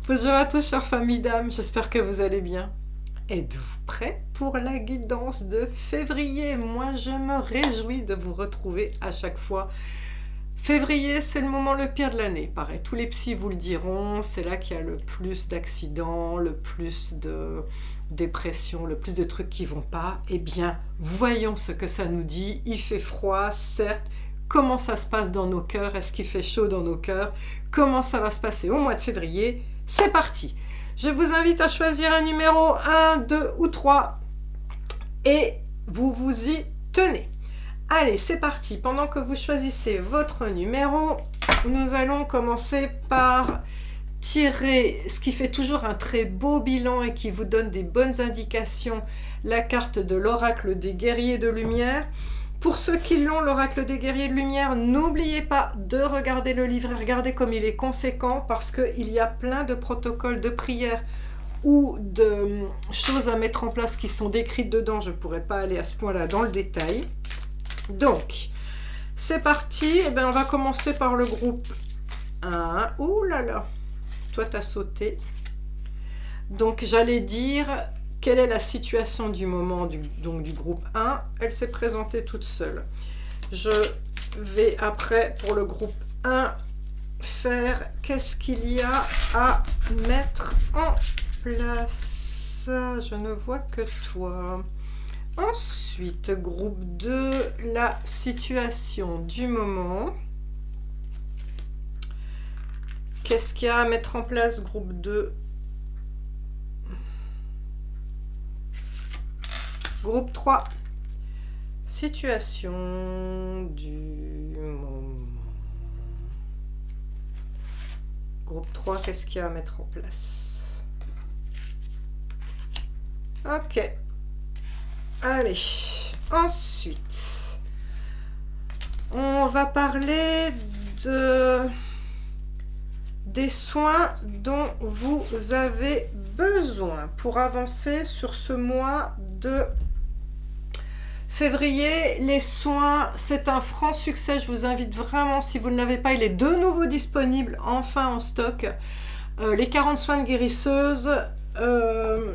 Bonjour à tous, chères familles d'âmes, j'espère que vous allez bien. Êtes-vous prêts pour la guidance de février? Moi, je me réjouis de vous retrouver à chaque fois. Février, c'est le moment le pire de l'année. Pareil, tous les psys vous le diront, c'est là qu'il y a le plus d'accidents, le plus de dépression, le plus de trucs qui vont pas. Eh bien, voyons ce que ça nous dit. Il fait froid, certes. Comment ça se passe dans nos cœurs? Est-ce qu'il fait chaud dans nos cœurs? Comment ça va se passer au mois de février? C'est parti! Je vous invite à choisir un numéro 1, 2 ou 3 et vous vous y tenez. Allez, c'est parti. Pendant que vous choisissez votre numéro, nous allons commencer par tirer ce qui fait toujours un très beau bilan et qui vous donne des bonnes indications, la carte de l'oracle des guerriers de lumière. Pour ceux qui l'ont, l'oracle des guerriers de lumière, n'oubliez pas de regarder le livre et regardez comme il est conséquent parce qu'il y a plein de protocoles de prière ou de choses à mettre en place qui sont décrites dedans. Je ne pourrais pas aller à ce point-là dans le détail. Donc, c'est parti. Eh bien, on va commencer par le groupe 1. Ouh là là, toi, tu as sauté. Donc, j'allais dire... Quelle est la situation du moment du groupe 1? Elle s'est présentée toute seule. Je vais après, pour le groupe 1, faire qu'est-ce qu'il y a à mettre en place. Je ne vois que toi. Ensuite, groupe 2, la situation du moment. Qu'est-ce qu'il y a à mettre en place, groupe 2? Groupe 3, situation du moment. Groupe 3, qu'est-ce qu'il y a à mettre en place? Ok. Allez. Ensuite, on va parler des soins dont vous avez besoin pour avancer sur ce mois de février. Les soins, c'est un franc succès. Je vous invite vraiment, si vous ne l'avez pas, il est de nouveau disponible, enfin en stock. Les 40 soins de guérisseuse,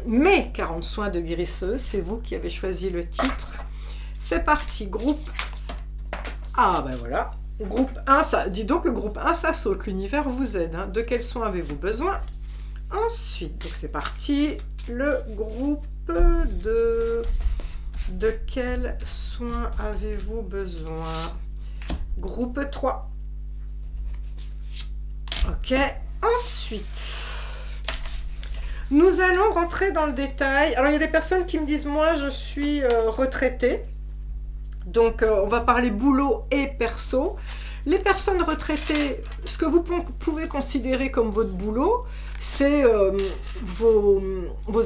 mes 40 soins de guérisseuse, c'est vous qui avez choisi le titre. C'est parti, groupe... Ah ben voilà, groupe 1, ça, dis donc le groupe 1, ça saute, l'univers vous aide. Hein. De quels soins avez-vous besoin? Ensuite, donc c'est parti, le groupe 2... De quels soins avez-vous besoin? Groupe 3. Ok. Ensuite, nous allons rentrer dans le détail. Alors, il y a des personnes qui me disent, moi, je suis retraitée. Donc, on va parler boulot et perso. Les personnes retraitées, ce que vous pouvez considérer comme votre boulot, c'est vos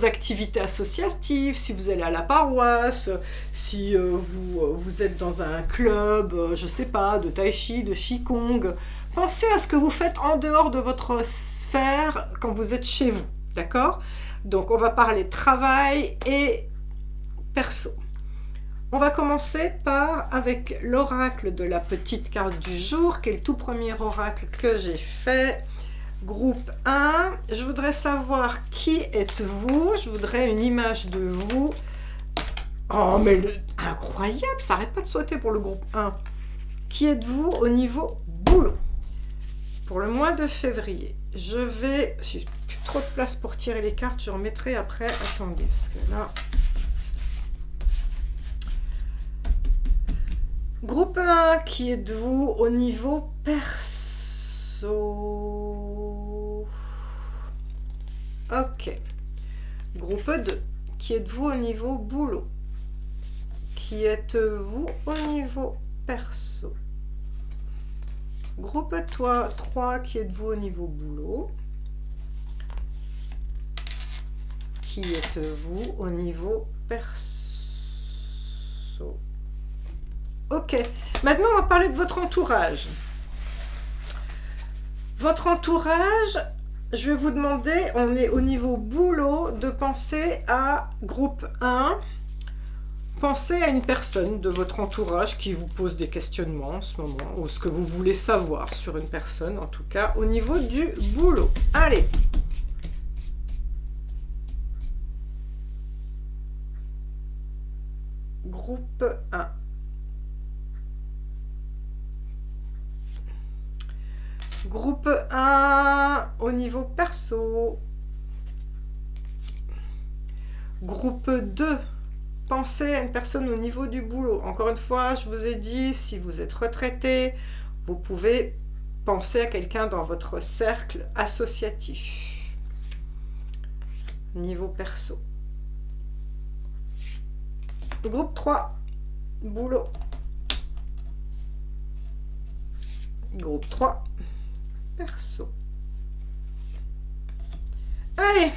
activités associatives, si vous allez à la paroisse, si vous êtes dans un club, je ne sais pas, de tai chi, de qigong. Pensez à ce que vous faites en dehors de votre sphère quand vous êtes chez vous, d'accord? Donc, on va parler travail et perso. On va commencer avec l'oracle de la petite carte du jour, qui est le tout premier oracle que j'ai fait. Groupe 1, je voudrais savoir qui êtes-vous, je voudrais une image de vous. Oh, mais incroyable, ça n'arrête pas de sauter pour le groupe 1. Qui êtes-vous au niveau boulot? Pour le mois de février, j'ai plus trop de place pour tirer les cartes, je remettrai après. Attendez, parce que là... Groupe 1, qui êtes-vous au niveau perso? Ok. Groupe 2, qui êtes-vous au niveau boulot? Qui êtes-vous au niveau perso? Groupe 3, qui êtes-vous au niveau boulot? Qui êtes-vous au niveau perso? Ok, maintenant on va parler de votre entourage. Votre entourage, je vais vous demander, on est au niveau boulot, de penser à groupe 1. Pensez à une personne de votre entourage qui vous pose des questionnements en ce moment, ou ce que vous voulez savoir sur une personne, en tout cas au niveau du boulot. Allez, au niveau perso. Groupe 2. Pensez à une personne au niveau du boulot. Encore une fois, je vous ai dit, si vous êtes retraité, vous pouvez penser à quelqu'un dans votre cercle associatif. Niveau perso. Groupe 3. Boulot. Groupe 3. Perso. Allez!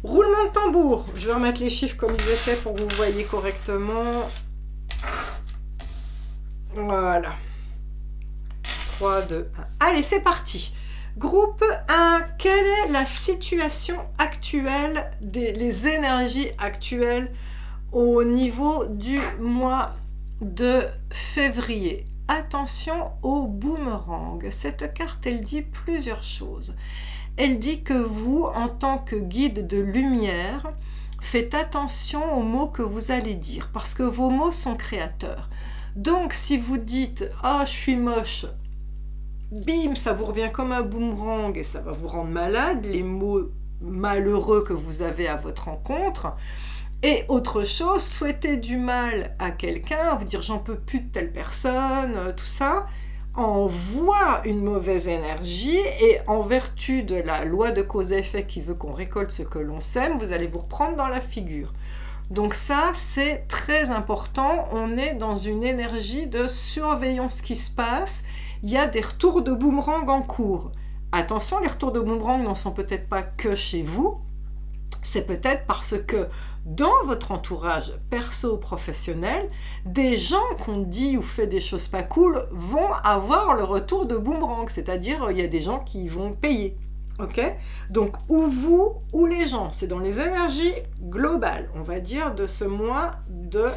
Roulement de tambour. Je vais remettre les chiffres comme ils étaient pour que vous voyez correctement. Voilà. 3, 2, 1. Allez, c'est parti. Groupe 1. Quelle est la situation actuelle, les énergies actuelles au niveau du mois de février? Attention au boomerang. Cette carte, elle dit plusieurs choses. Elle dit que vous, en tant que guide de lumière, faites attention aux mots que vous allez dire, parce que vos mots sont créateurs. Donc, si vous dites « Ah, je suis moche », bim, ça vous revient comme un boomerang et ça va vous rendre malade, les mots malheureux que vous avez à votre rencontre. Et autre chose, souhaiter du mal à quelqu'un, vous dire « J'en peux plus de telle personne », tout ça, envoie une mauvaise énergie et en vertu de la loi de cause et effet qui veut qu'on récolte ce que l'on sème, vous allez vous reprendre dans la figure. Donc ça, c'est très important. On est dans une énergie de surveillons ce qui se passe. Il y a des retours de boomerang en cours. Attention, les retours de boomerang n'en sont peut-être pas que chez vous. C'est peut-être parce que dans votre entourage perso-professionnel, des gens qu'on dit ou fait des choses pas cool vont avoir le retour de boomerang, c'est-à-dire il y a des gens qui vont payer. Ok ? Donc, ou vous ou les gens, c'est dans les énergies globales, on va dire, de ce mois de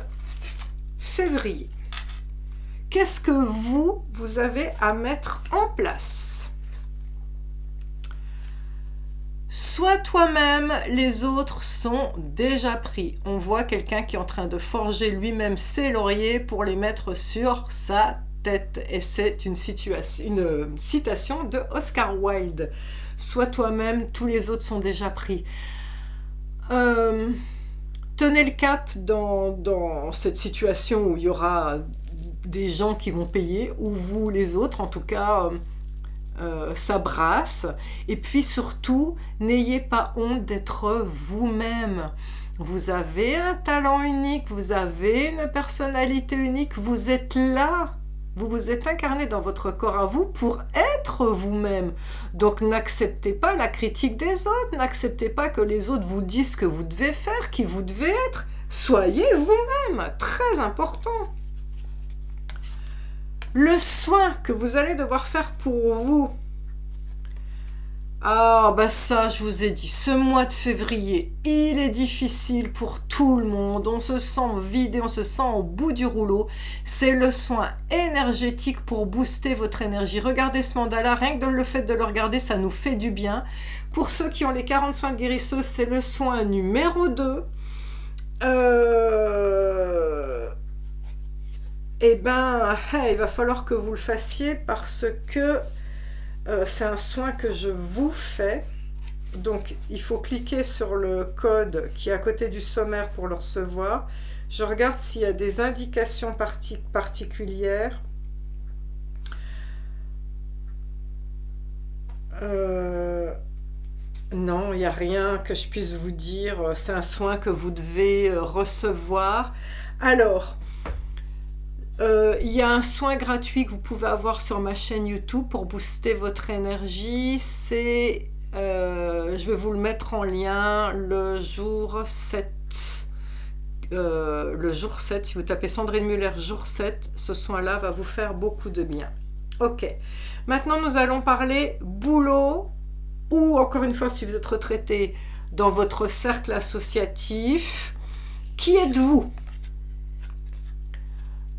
février. Qu'est-ce que vous avez à mettre en place ? Soit toi-même, les autres sont déjà pris. On voit quelqu'un qui est en train de forger lui-même ses lauriers pour les mettre sur sa tête. Et c'est une citation de Oscar Wilde. Soit toi-même, tous les autres sont déjà pris. Tenez le cap dans cette situation où il y aura des gens qui vont payer, ou vous les autres, en tout cas... ça brasse. Et puis surtout, n'ayez pas honte d'être vous-même. Vous avez un talent unique, vous avez une personnalité unique, vous êtes là. Vous vous êtes incarné dans votre corps à vous pour être vous-même. Donc n'acceptez pas la critique des autres, n'acceptez pas que les autres vous disent ce que vous devez faire, qui vous devez être. Soyez vous-même, très important. Le soin que vous allez devoir faire pour vous. Ah, bah ça, je vous ai dit, ce mois de février, il est difficile pour tout le monde. On se sent vidé, on se sent au bout du rouleau. C'est le soin énergétique pour booster votre énergie. Regardez ce mandala, rien que le fait de le regarder, ça nous fait du bien. Pour ceux qui ont les 40 soins de guérisseuse, c'est le soin numéro 2. Eh ben, il va falloir que vous le fassiez parce que c'est un soin que je vous fais. Donc, il faut cliquer sur le code qui est à côté du sommaire pour le recevoir. Je regarde s'il y a des indications particulières. Non, il n'y a rien que je puisse vous dire. C'est un soin que vous devez recevoir. Alors... il y a un soin gratuit que vous pouvez avoir sur ma chaîne YouTube pour booster votre énergie. C'est, je vais vous le mettre en lien, le jour 7. Le jour 7, si vous tapez Sandrine Muller, jour 7, ce soin-là va vous faire beaucoup de bien. Ok, maintenant nous allons parler boulot, ou encore une fois, si vous êtes retraité, dans votre cercle associatif. Qui êtes-vous ?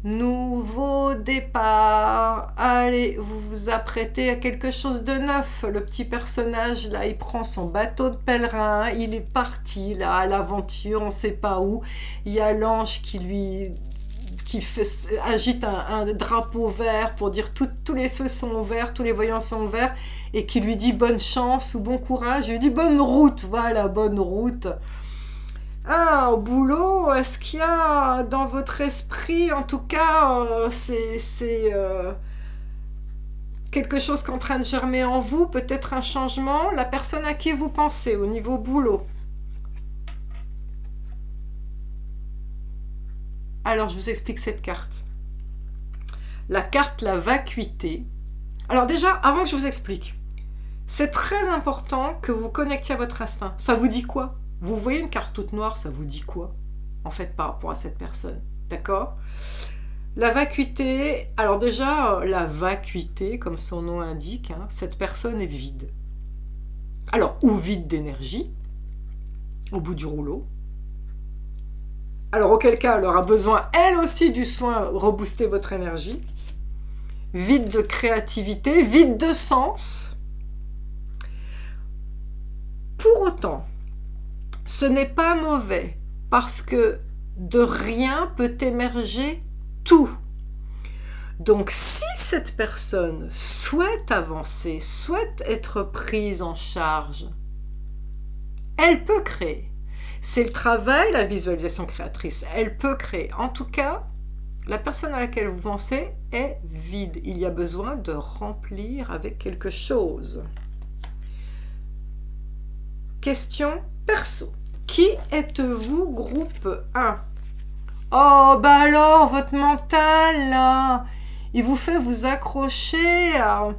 Nouveau départ, allez, vous vous apprêtez à quelque chose de neuf. Le petit personnage là, il prend son bateau de pèlerin, il est parti là à l'aventure, on ne sait pas où. Il y a l'ange qui agite un drapeau vert pour dire tous les feux sont verts, tous les voyants sont verts, et qui lui dit bonne chance ou bon courage, il lui dit bonne route, voilà, bonne route. Ah, au boulot, est-ce qu'il y a dans votre esprit, en tout cas, c'est quelque chose qui est en train de germer en vous, peut-être un changement, la personne à qui vous pensez au niveau boulot. Alors, je vous explique cette carte. La carte, la vacuité. Alors déjà, avant que je vous explique, c'est très important que vous vous connectiez à votre instinct. Ça vous dit quoi? Vous voyez une carte toute noire, ça vous dit quoi? En fait, par rapport à cette personne. D'accord? La vacuité, alors déjà, la vacuité, comme son nom indique, hein, cette personne est vide. Alors, ou vide d'énergie, au bout du rouleau. Alors, auquel cas, elle aura besoin, elle aussi, du soin, rebooster votre énergie. Vide de créativité, vide de sens. Pour autant, ce n'est pas mauvais, parce que de rien peut émerger tout. Donc, si cette personne souhaite avancer, souhaite être prise en charge, elle peut créer. C'est le travail, la visualisation créatrice. Elle peut créer. En tout cas, la personne à laquelle vous pensez est vide. Il y a besoin de remplir avec quelque chose. Question perso. Qui êtes-vous, groupe 1? Oh, bah alors, votre mental, là, il vous fait vous accrocher à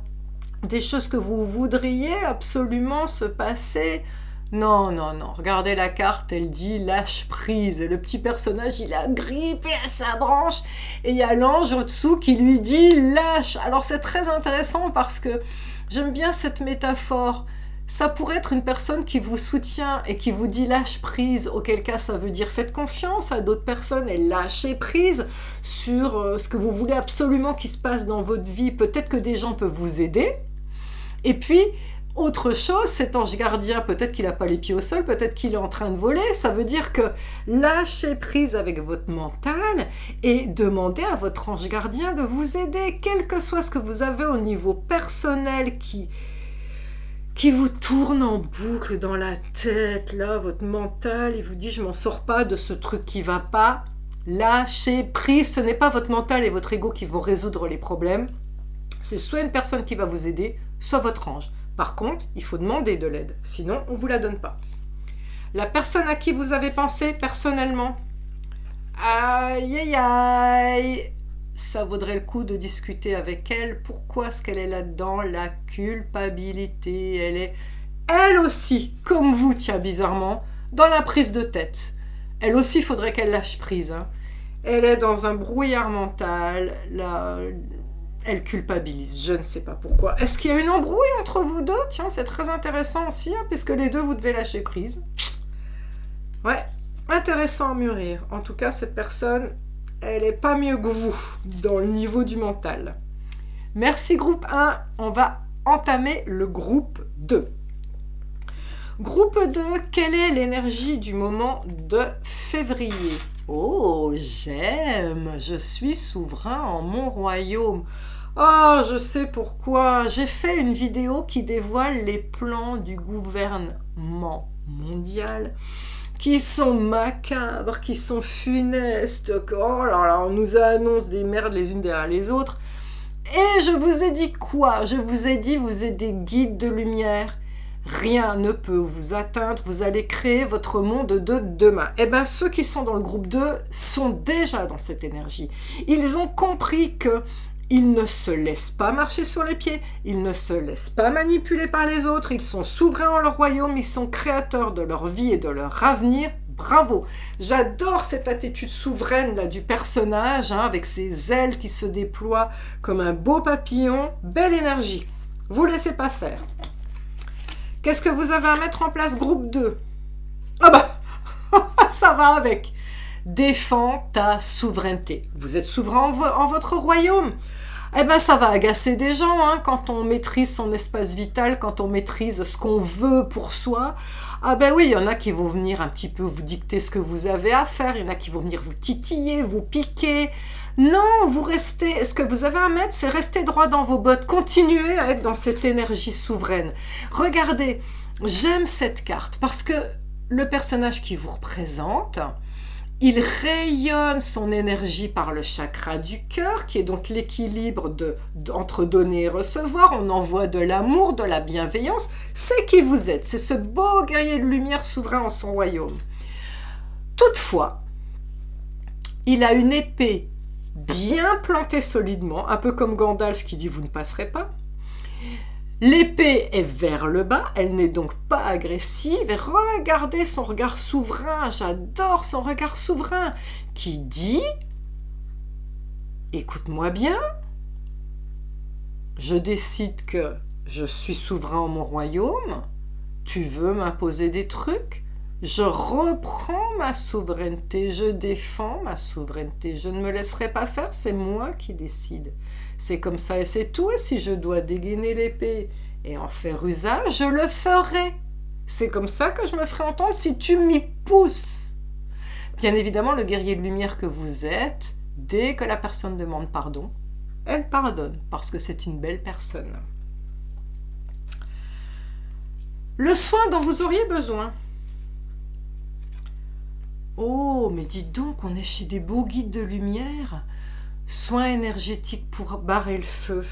des choses que vous voudriez absolument se passer. Non, non, non. Regardez la carte, elle dit lâche prise. Le petit personnage, il a grippé à sa branche et il y a l'ange au-dessous qui lui dit lâche. Alors c'est très intéressant parce que j'aime bien cette métaphore. Ça pourrait être une personne qui vous soutient et qui vous dit lâche prise, auquel cas ça veut dire faites confiance à d'autres personnes et lâchez prise sur ce que vous voulez absolument qu'il se passe dans votre vie. Peut-être que des gens peuvent vous aider. Et puis, autre chose, cet ange gardien, peut-être qu'il n'a pas les pieds au sol, peut-être qu'il est en train de voler. Ça veut dire que lâchez prise avec votre mental et demandez à votre ange gardien de vous aider, quel que soit ce que vous avez au niveau personnel qui vous tourne en boucle dans la tête. Là, votre mental, il vous dit « je m'en sors pas de ce truc qui va pas ». Lâchez prise, ce n'est pas votre mental et votre ego qui vont résoudre les problèmes. C'est soit une personne qui va vous aider, soit votre ange. Par contre, il faut demander de l'aide, sinon on ne vous la donne pas. La personne à qui vous avez pensé personnellement, aïe aïe aïe, ça vaudrait le coup de discuter avec elle. Pourquoi est-ce qu'elle est là-dedans? La culpabilité, elle est, elle aussi, comme vous, tiens, bizarrement, dans la prise de tête. Elle aussi, il faudrait qu'elle lâche prise. Hein. Elle est dans un brouillard mental, elle culpabilise, je ne sais pas pourquoi. Est-ce qu'il y a une embrouille entre vous deux? Tiens, c'est très intéressant aussi, hein, puisque les deux, vous devez lâcher prise. Ouais, intéressant à mûrir. En tout cas, cette personne, elle n'est pas mieux que vous dans le niveau du mental. Merci groupe 1, on va entamer le groupe 2. Groupe 2, quelle est l'énergie du moment de février? Oh, j'aime, je suis souverain en mon royaume. Oh, je sais pourquoi. J'ai fait une vidéo qui dévoile les plans du gouvernement mondial qui sont macabres, qui sont funestes. Oh là là, on nous annonce des merdes les unes derrière les autres. Et je vous ai dit quoi? Je vous ai dit, vous êtes des guides de lumière. Rien ne peut vous atteindre, vous allez créer votre monde de demain. Eh bien, ceux qui sont dans le groupe 2 sont déjà dans cette énergie. Ils ont compris qu'ils ne se laissent pas marcher sur les pieds, ils ne se laissent pas manipuler par les autres, ils sont souverains en leur royaume, ils sont créateurs de leur vie et de leur avenir. Bravo! J'adore cette attitude souveraine là, du personnage, hein, avec ses ailes qui se déploient comme un beau papillon. Belle énergie. Vous laissez pas faire. Qu'est-ce que vous avez à mettre en place, groupe 2? Ah bah, ça va avec. Défends ta souveraineté. Vous êtes souverain en votre royaume. Eh ben, ça va agacer des gens, hein, quand on maîtrise son espace vital, quand on maîtrise ce qu'on veut pour soi. Ah ben oui, il y en a qui vont venir un petit peu vous dicter ce que vous avez à faire. Il y en a qui vont venir vous titiller, vous piquer. Non, vous restez, ce que vous avez à mettre, c'est rester droit dans vos bottes. Continuez à être dans cette énergie souveraine. Regardez, j'aime cette carte parce que le personnage qui vous représente, il rayonne son énergie par le chakra du cœur, qui est donc l'équilibre entre donner et recevoir. On envoie de l'amour, de la bienveillance. C'est qui vous êtes. C'est ce beau guerrier de lumière souverain en son royaume. Toutefois, il a une épée bien plantée solidement, un peu comme Gandalf qui dit « vous ne passerez pas ». L'épée est vers le bas, elle n'est donc pas agressive. Et regardez son regard souverain, j'adore son regard souverain, qui dit « Écoute-moi bien, je décide que je suis souverain en mon royaume, tu veux m'imposer des trucs, je reprends ma souveraineté, je défends ma souveraineté, je ne me laisserai pas faire, c'est moi qui décide. C'est comme ça et c'est tout, et si je dois dégainer l'épée et en faire usage, je le ferai. C'est comme ça que je me ferai entendre si tu m'y pousses. » Bien évidemment, le guerrier de lumière que vous êtes, dès que la personne demande pardon, elle pardonne, parce que c'est une belle personne. Le soin dont vous auriez besoin. Oh, mais dites donc, on est chez des beaux guides de lumière. Soins énergétiques pour barrer le feu.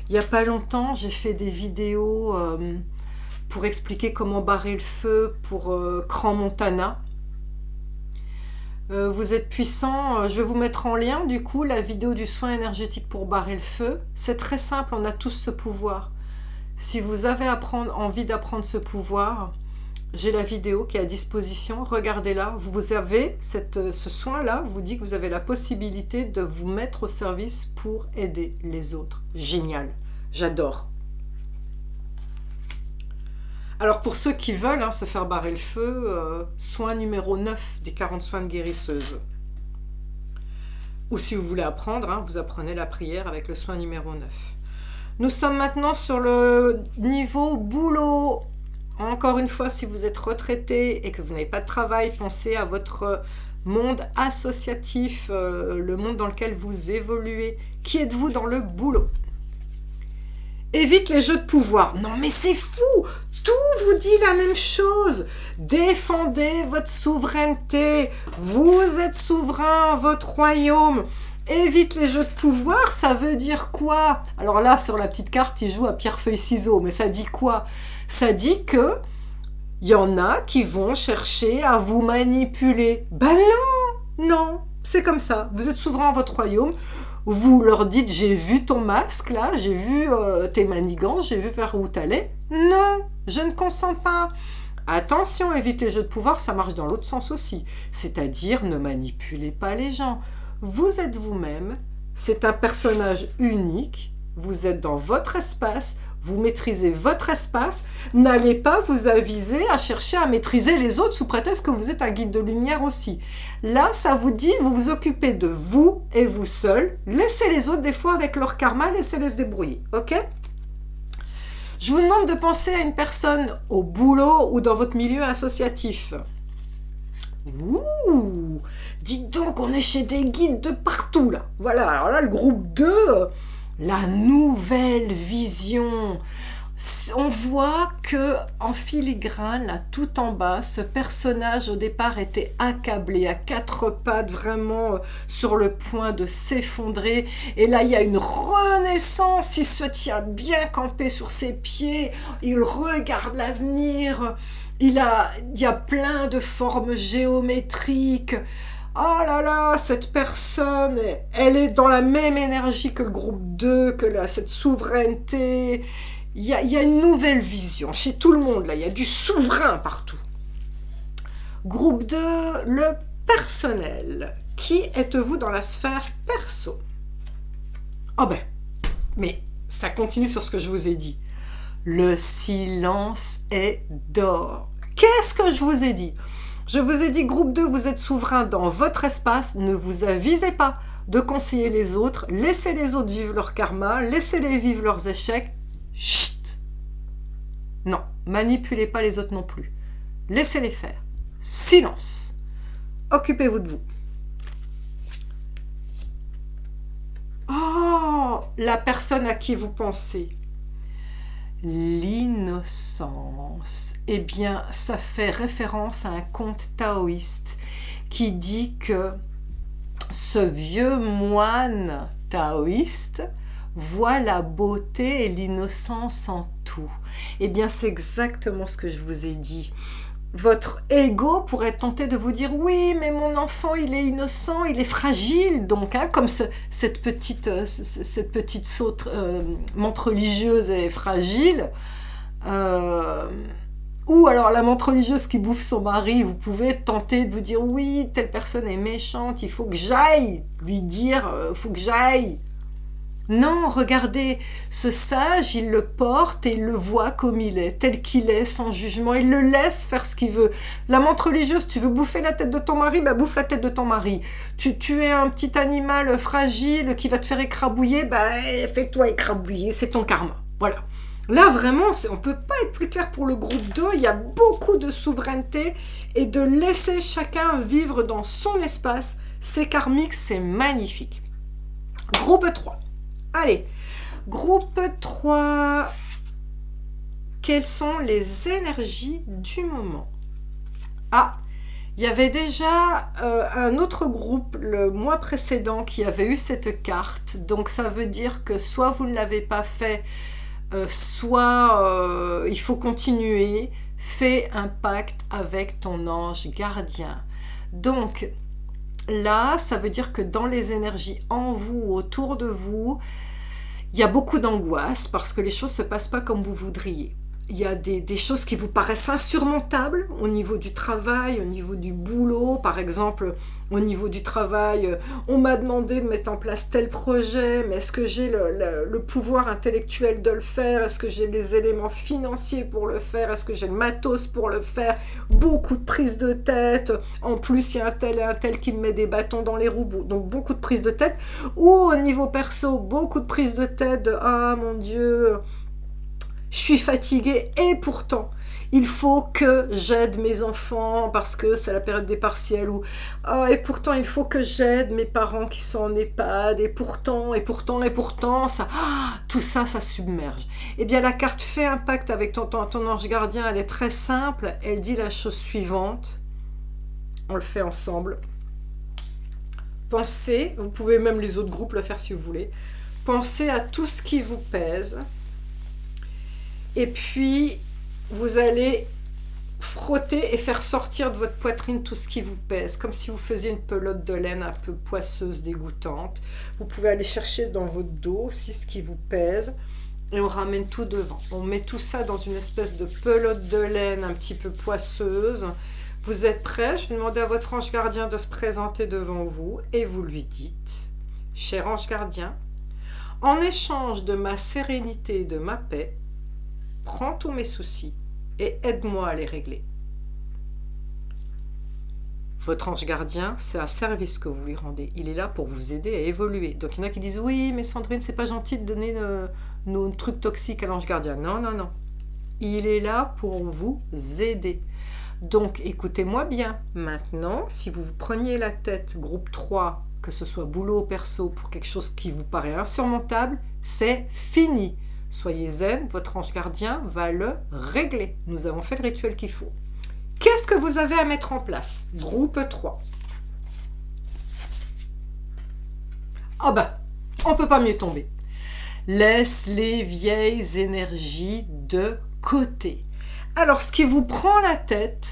Il n'y a pas longtemps, j'ai fait des vidéos pour expliquer comment barrer le feu pour Cran Montana. Vous êtes puissant, je vais vous mettre en lien du coup la vidéo du soin énergétique pour barrer le feu. C'est très simple, on a tous ce pouvoir. Si vous avez envie d'apprendre ce pouvoir, j'ai la vidéo qui est à disposition, regardez-la. Vous avez ce soin-là, vous dit que vous avez la possibilité de vous mettre au service pour aider les autres. Génial, j'adore. Alors pour ceux qui veulent se faire barrer le feu, soin numéro 9 des 40 soins de guérisseuse. Ou si vous voulez apprendre, vous apprenez la prière avec le soin numéro 9. Nous sommes maintenant sur le niveau boulot. Encore une fois, si vous êtes retraité et que vous n'avez pas de travail, pensez à votre monde associatif, le monde dans lequel vous évoluez. Qui êtes-vous dans le boulot? Évite les jeux de pouvoir. Non mais c'est fou! Tout vous dit la même chose. Défendez votre souveraineté. Vous êtes souverain, votre royaume. Évite les jeux de pouvoir, ça veut dire quoi? Alors là, sur la petite carte, il joue à pierre-feuille-ciseaux, mais ça dit quoi? Ça dit que il y en a qui vont chercher à vous manipuler. Ben non, c'est comme ça. Vous êtes souverain en votre royaume. Vous leur dites, j'ai vu ton masque là, j'ai vu tes manigances, j'ai vu vers où t'allais. Non, je ne consens pas. Attention, éviter les jeux de pouvoir, ça marche dans l'autre sens aussi. C'est-à-dire, ne manipulez pas les gens. Vous êtes vous-même, c'est un personnage unique, vous êtes dans votre espace, vous maîtrisez votre espace, n'allez pas vous aviser à chercher à maîtriser les autres sous prétexte que vous êtes un guide de lumière aussi. Là, ça vous dit, vous vous occupez de vous et vous seul, laissez les autres des fois avec leur karma, laissez-les se débrouiller, ok? Je vous demande de penser à une personne au boulot ou dans votre milieu associatif. Ouh, dites donc, on est chez des guides de partout là. Voilà, alors là, le groupe 2, la nouvelle vision. On voit que en filigrane, là, tout en bas, ce personnage au départ était accablé, à quatre pattes, vraiment sur le point de s'effondrer. Et là, il y a une renaissance, il se tient bien campé sur ses pieds, il regarde l'avenir. Il y a plein de formes géométriques. Oh là là, cette personne, elle est dans la même énergie que le groupe 2, que cette souveraineté. Il y a une nouvelle vision chez tout le monde, là. Il y a du souverain partout. Groupe 2, le personnel. Qui êtes-vous dans la sphère perso? Oh ben, mais ça continue sur ce que je vous ai dit. Le silence est d'or. Qu'est-ce que je vous ai dit? Je vous ai dit, groupe 2, vous êtes souverain dans votre espace, ne vous avisez pas de conseiller les autres, laissez les autres vivre leur karma, laissez-les vivre leurs échecs. Chut! Non, manipulez pas les autres non plus. Laissez-les faire. Silence. Occupez-vous de vous. la personne à qui vous pensez. L'innocence, eh bien, ça fait référence à un conte taoïste qui dit que ce vieux moine taoïste voit la beauté et l'innocence en tout. Eh bien, c'est exactement ce que je vous ai dit. Votre ego pourrait tenter de vous dire « Oui, mais mon enfant, il est innocent, il est fragile. » Donc, hein, comme cette petite menthe religieuse est fragile. Ou alors la menthe religieuse qui bouffe son mari, vous pouvez tenter de vous dire « Oui, telle personne est méchante, il faut que j'aille lui dire, faut que j'aille. » Non, regardez, ce sage, il le porte et il le voit comme il est, tel qu'il est, sans jugement. Il le laisse faire ce qu'il veut. La menthe religieuse, tu veux bouffer la tête de ton mari, bah bouffe la tête de ton mari. Tu es un petit animal fragile qui va te faire écrabouiller, bah fais-toi écrabouiller, c'est ton karma. Voilà. Là, vraiment, on ne peut pas être plus clair pour le groupe 2. Il y a beaucoup de souveraineté et de laisser chacun vivre dans son espace. C'est karmique, c'est magnifique. Groupe 3. Allez, groupe 3, quelles sont les énergies du moment? Ah, il y avait déjà un autre groupe le mois précédent qui avait eu cette carte, donc ça veut dire que soit vous ne l'avez pas fait, soit il faut continuer. Fais un pacte avec ton ange gardien. Donc, là, ça veut dire que dans les énergies en vous, autour de vous, il y a beaucoup d'angoisse parce que les choses ne se passent pas comme vous voudriez. Il y a des choses qui vous paraissent insurmontables au niveau du travail, au niveau du boulot. Par exemple, au niveau du travail, on m'a demandé de mettre en place tel projet, mais est-ce que j'ai le pouvoir intellectuel de le faire? Est-ce que j'ai les éléments financiers pour le faire? Est-ce que j'ai le matos pour le faire? Beaucoup de prises de tête. En plus, il y a un tel et un tel qui me met des bâtons dans les roues. Donc, beaucoup de prises de tête. Ou au niveau perso, beaucoup de prises de tête de « Ah, mon Dieu !» Je suis fatiguée et pourtant, il faut que j'aide mes enfants parce que c'est la période des partiels ou et pourtant il faut que j'aide mes parents qui sont en EHPAD et pourtant, ça, tout ça, ça submerge. Eh bien, la carte fait un pacte avec ton ange gardien, elle est très simple, elle dit la chose suivante, on le fait ensemble. Pensez, vous pouvez même les autres groupes le faire si vous voulez, pensez à tout ce qui vous pèse. Et puis, vous allez frotter et faire sortir de votre poitrine tout ce qui vous pèse, comme si vous faisiez une pelote de laine un peu poisseuse, dégoûtante. Vous pouvez aller chercher dans votre dos aussi ce qui vous pèse et on ramène tout devant. On met tout ça dans une espèce de pelote de laine un petit peu poisseuse. Vous êtes prêts? Je vais demander à votre ange gardien de se présenter devant vous et vous lui dites « Cher ange gardien, en échange de ma sérénité et de ma paix, prends tous mes soucis et aide-moi à les régler. » Votre ange gardien, c'est un service que vous lui rendez. Il est là pour vous aider à évoluer. Donc il y en a qui disent « Oui, mais Sandrine, c'est pas gentil de donner nos trucs toxiques à l'ange gardien. » Non, non, non. Il est là pour vous aider. Donc écoutez-moi bien. Maintenant, si vous vous preniez la tête, groupe 3, que ce soit boulot ou perso, pour quelque chose qui vous paraît insurmontable, c'est fini. Soyez zen, votre ange gardien va le régler. Nous avons fait le rituel qu'il faut. Qu'est-ce que vous avez à mettre en place? Groupe 3. Ah ben, on ne peut pas mieux tomber. Laisse les vieilles énergies de côté. Alors, ce qui vous prend la tête,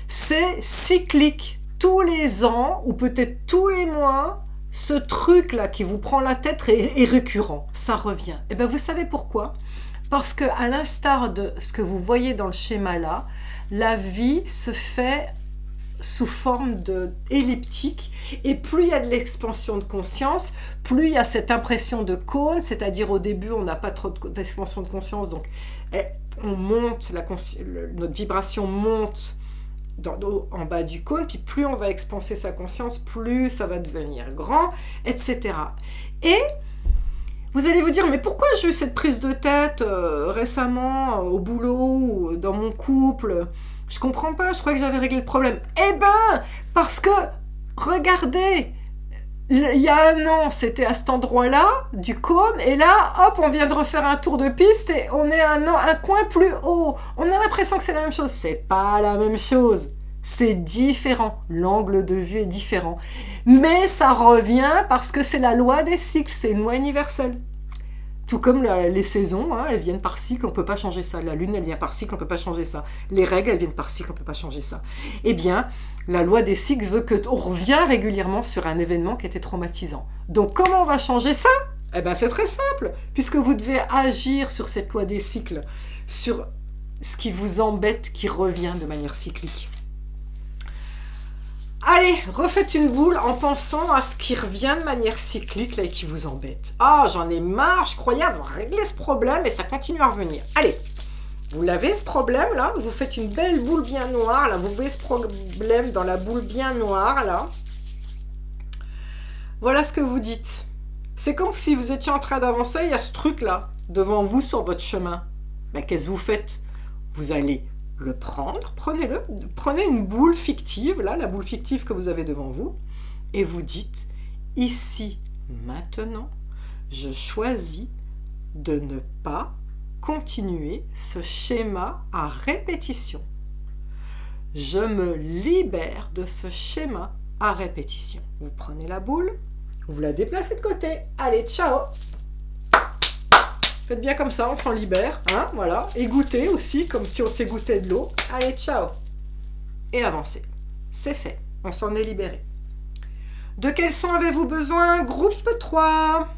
c'est cyclique. Tous les ans, ou peut-être tous les mois, ce truc-là qui vous prend la tête est récurrent, ça revient. Et bien vous savez pourquoi? Parce qu'à l'instar de ce que vous voyez dans le schéma-là, la vie se fait sous forme elliptique et plus il y a de l'expansion de conscience, plus il y a cette impression de cône, c'est-à-dire au début on n'a pas trop d'expansion de conscience, donc on monte, notre vibration monte en bas du cône, puis plus on va expanser sa conscience, plus ça va devenir grand, etc. Et vous allez vous dire, mais pourquoi j'ai eu cette prise de tête récemment au boulot ou dans mon couple? Je comprends pas, je crois que j'avais réglé le problème. Eh ben, parce que, regardez, il y a un an, c'était à cet endroit-là, du cône, et là, hop, on vient de refaire un tour de piste et on est un coin plus haut. On a l'impression que c'est la même chose. C'est pas la même chose. C'est différent. L'angle de vue est différent. Mais ça revient parce que c'est la loi des cycles, c'est une loi universelle. Tout comme les saisons, hein, elles viennent par cycle, on ne peut pas changer ça. La lune, elle vient par cycle, on ne peut pas changer ça. Les règles, elles viennent par cycle, on ne peut pas changer ça. Eh bien, la loi des cycles veut qu'on revient régulièrement sur un événement qui était traumatisant. Donc, comment on va changer ça? Eh bien, c'est très simple, puisque vous devez agir sur cette loi des cycles, sur ce qui vous embête, qui revient de manière cyclique. Allez, refaites une boule en pensant à ce qui revient de manière cyclique là, et qui vous embête. Ah, j'en ai marre, je croyais avoir réglé ce problème et ça continue à revenir. Allez, vous l'avez ce problème là, vous faites une belle boule bien noire, là, vous voyez ce problème dans la boule bien noire là. Voilà ce que vous dites. C'est comme si vous étiez en train d'avancer, il y a ce truc là, devant vous sur votre chemin. Mais qu'est-ce que vous faites? Vous allez le prendre, prenez-le, prenez une boule fictive, là, la boule fictive que vous avez devant vous, et vous dites, ici, maintenant, je choisis de ne pas continuer ce schéma à répétition. Je me libère de ce schéma à répétition. Vous prenez la boule, vous la déplacez de côté, allez, ciao! Faites bien comme ça, on s'en libère, hein, voilà. Et goûtez aussi, comme si on s'égouttait de l'eau. Allez, ciao. Et avancez. C'est fait, on s'en est libéré. De quels sons avez-vous besoin? Groupe 3.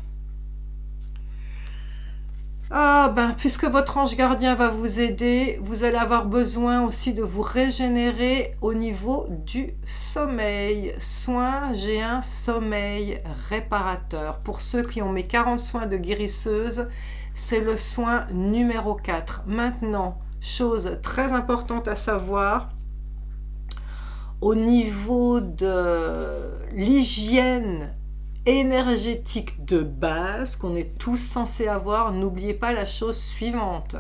Ah ben, puisque votre ange gardien va vous aider, vous allez avoir besoin aussi de vous régénérer au niveau du sommeil. Soin, j'ai un sommeil réparateur. Pour ceux qui ont mes 40 soins de guérisseuse, c'est le soin numéro 4. Maintenant, chose très importante à savoir, au niveau de l'hygiène énergétique de base qu'on est tous censés avoir, n'oubliez pas la chose suivante.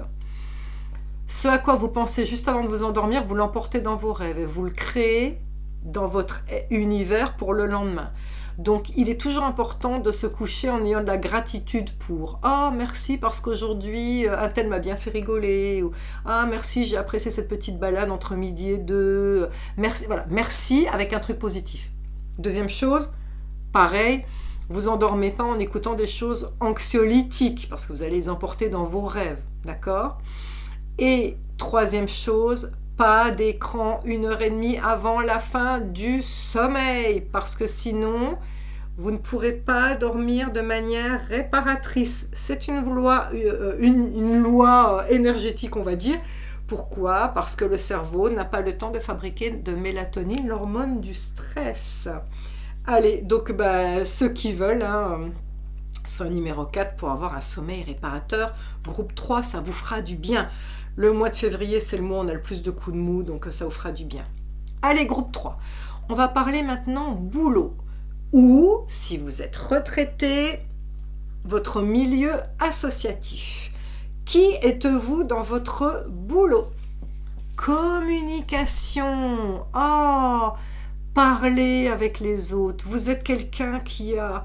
Ce à quoi vous pensez juste avant de vous endormir, vous l'emportez dans vos rêves et vous le créez dans votre univers pour le lendemain. Donc, il est toujours important de se coucher en ayant de la gratitude pour « Ah, merci parce qu'aujourd'hui, un tel m'a bien fait rigoler » ou « Ah, merci, j'ai apprécié cette petite balade entre midi et 2. » Merci, voilà, merci avec un truc positif. Deuxième chose, pareil, vous endormez pas en écoutant des choses anxiolytiques parce que vous allez les emporter dans vos rêves, d'accord? Et troisième chose, pas d'écran 1h30 avant la fin du sommeil, parce que sinon, vous ne pourrez pas dormir de manière réparatrice. C'est une loi énergétique, on va dire. Pourquoi? Parce que le cerveau n'a pas le temps de fabriquer de mélatonine, l'hormone du stress. Allez, donc ceux qui veulent, hein, soin numéro 4 pour avoir un sommeil réparateur. Groupe 3, ça vous fera du bien. Le mois de février, c'est le mois où on a le plus de coups de mou, donc ça vous fera du bien. Allez, groupe 3. On va parler maintenant boulot. Ou, si vous êtes retraité, votre milieu associatif. Qui êtes-vous dans votre boulot? Communication. Oh, parler avec les autres. Vous êtes quelqu'un qui a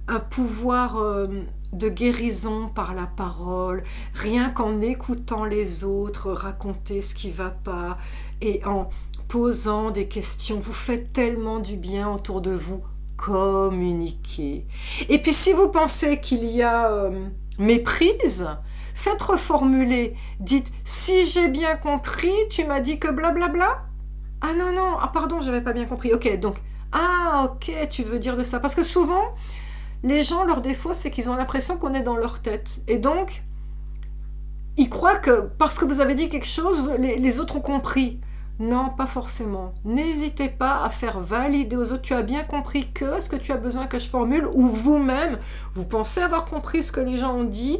un pouvoir de guérison par la parole, rien qu'en écoutant les autres raconter ce qui ne va pas et en posant des questions. Vous faites tellement du bien autour de vous. Communiquez. Et puis si vous pensez qu'il y a méprise, faites reformuler. Dites, si j'ai bien compris, tu m'as dit que blablabla. Ah non, non, ah pardon, j'avais pas bien compris. Ok, donc, ah ok, tu veux dire de ça. Parce que souvent, les gens, leur défaut, c'est qu'ils ont l'impression qu'on est dans leur tête. Et donc, ils croient que parce que vous avez dit quelque chose, les autres ont compris. Non, pas forcément. N'hésitez pas à faire valider aux autres. Tu as bien compris que ce que tu as besoin que je formule, ou vous-même, vous pensez avoir compris ce que les gens ont dit.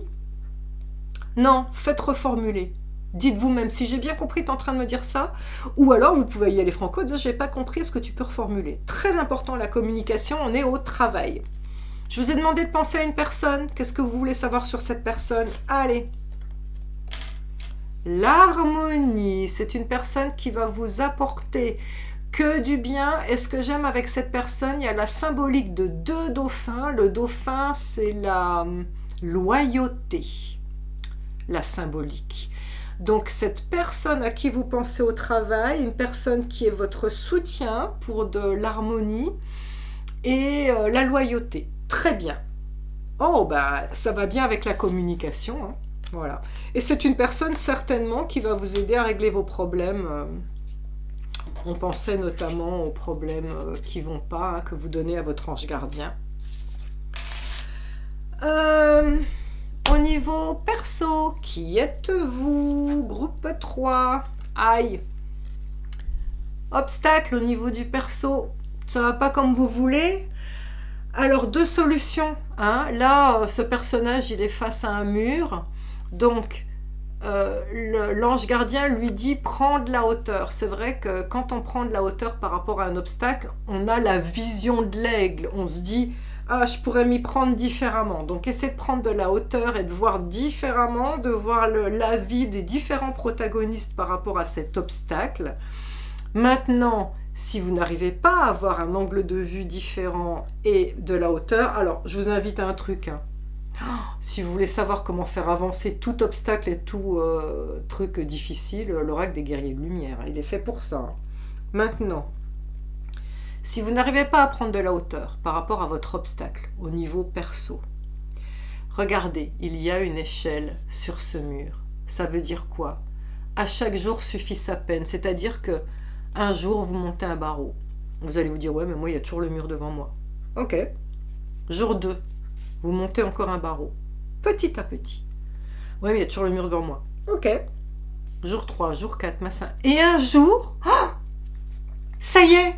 Non, faites reformuler. Dites vous-même, si j'ai bien compris, tu es en train de me dire ça. Ou alors, vous pouvez y aller franco, dire, j'ai pas compris, est-ce que tu peux reformuler? Très important, la communication, on est au travail. Je vous ai demandé de penser à une personne. Qu'est-ce que vous voulez savoir sur cette personne? Allez. L'harmonie, c'est une personne qui va vous apporter que du bien. Et ce que j'aime avec cette personne, il y a la symbolique de 2 dauphins. Le dauphin, c'est la loyauté, la symbolique. Donc cette personne à qui vous pensez au travail, une personne qui est votre soutien pour de l'harmonie et la loyauté. Très bien. Oh, bah ça va bien avec la communication, hein. Voilà. Et c'est une personne certainement qui va vous aider à régler vos problèmes. On pensait notamment aux problèmes qui ne vont pas, hein, que vous donnez à votre ange gardien. Au niveau perso, qui êtes-vous? Groupe 3. Aïe. Obstacle au niveau du perso. Ça va pas comme vous voulez? Alors, 2 solutions, hein. Là, ce personnage, il est face à un mur. Donc, l'ange gardien lui dit prends de la hauteur. C'est vrai que quand on prend de la hauteur par rapport à un obstacle, on a la vision de l'aigle. On se dit ah, je pourrais m'y prendre différemment. Donc essayez de prendre de la hauteur et de voir différemment, de voir l'avis des différents protagonistes par rapport à cet obstacle. Maintenant, si vous n'arrivez pas à avoir un angle de vue différent et de la hauteur, alors je vous invite à un truc, hein. Si vous voulez savoir comment faire avancer tout obstacle et tout truc difficile, l'oracle des guerriers de lumière, il est fait pour ça, hein. Maintenant, si vous n'arrivez pas à prendre de la hauteur par rapport à votre obstacle au niveau perso, regardez, il y a une échelle sur ce mur. Ça veut dire quoi? À chaque jour suffit sa peine, c'est-à-dire que un jour vous montez un barreau. Vous allez vous dire ouais mais moi il y a toujours le mur devant moi. Ok. Jour 2. Vous montez encore un barreau, petit à petit. Ouais, mais il y a toujours le mur devant moi. Ok. Jour 3, jour 4, machin. Et un jour, oh, ça y est,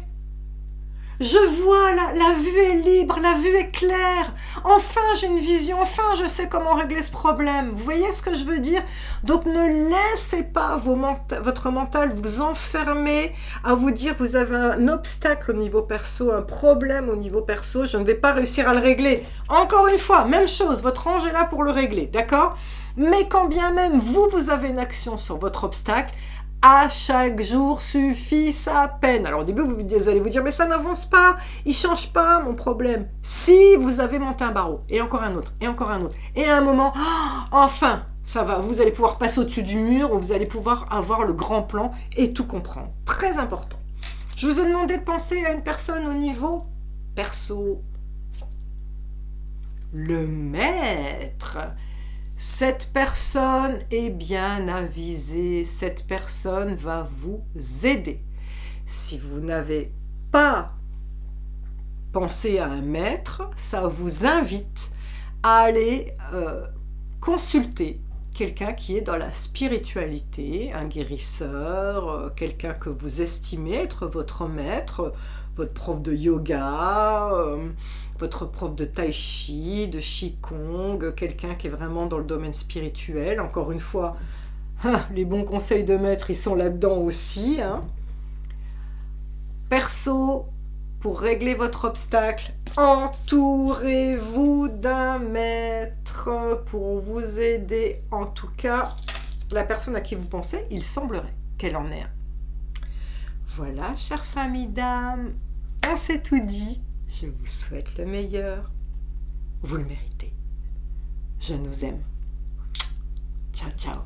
je vois, la vue est libre, la vue est claire. Enfin, j'ai une vision, enfin, je sais comment régler ce problème. Vous voyez ce que je veux dire? Donc, ne laissez pas votre mental vous enfermer à vous dire vous avez un obstacle au niveau perso, un problème au niveau perso, je ne vais pas réussir à le régler. Encore une fois, même chose, votre ange est là pour le régler, d'accord? Mais quand bien même vous avez une action sur votre obstacle, à chaque jour suffit sa peine. Alors au début, vous allez vous dire, mais ça n'avance pas, il ne change pas mon problème. Si vous avez monté un barreau, et encore un autre, et encore un autre, et à un moment, oh, enfin, ça va, vous allez pouvoir passer au-dessus du mur, vous allez pouvoir avoir le grand plan et tout comprendre. Très important. Je vous ai demandé de penser à une personne au niveau perso. Le maître. Cette personne est bien avisée, cette personne va vous aider. Si vous n'avez pas pensé à un maître, ça vous invite à aller consulter quelqu'un qui est dans la spiritualité, un guérisseur, quelqu'un que vous estimez être votre maître, votre prof de yoga, votre prof de tai chi, de qigong, quelqu'un qui est vraiment dans le domaine spirituel. Encore une fois, les bons conseils de maître, ils sont là-dedans aussi, hein. Perso, pour régler votre obstacle, entourez-vous d'un maître pour vous aider. En tout cas, la personne à qui vous pensez, il semblerait qu'elle en ait un. Voilà, chère famille d'âme, on s'est tout dit. Je vous souhaite le meilleur. Vous le méritez. Je nous aime. Ciao, ciao.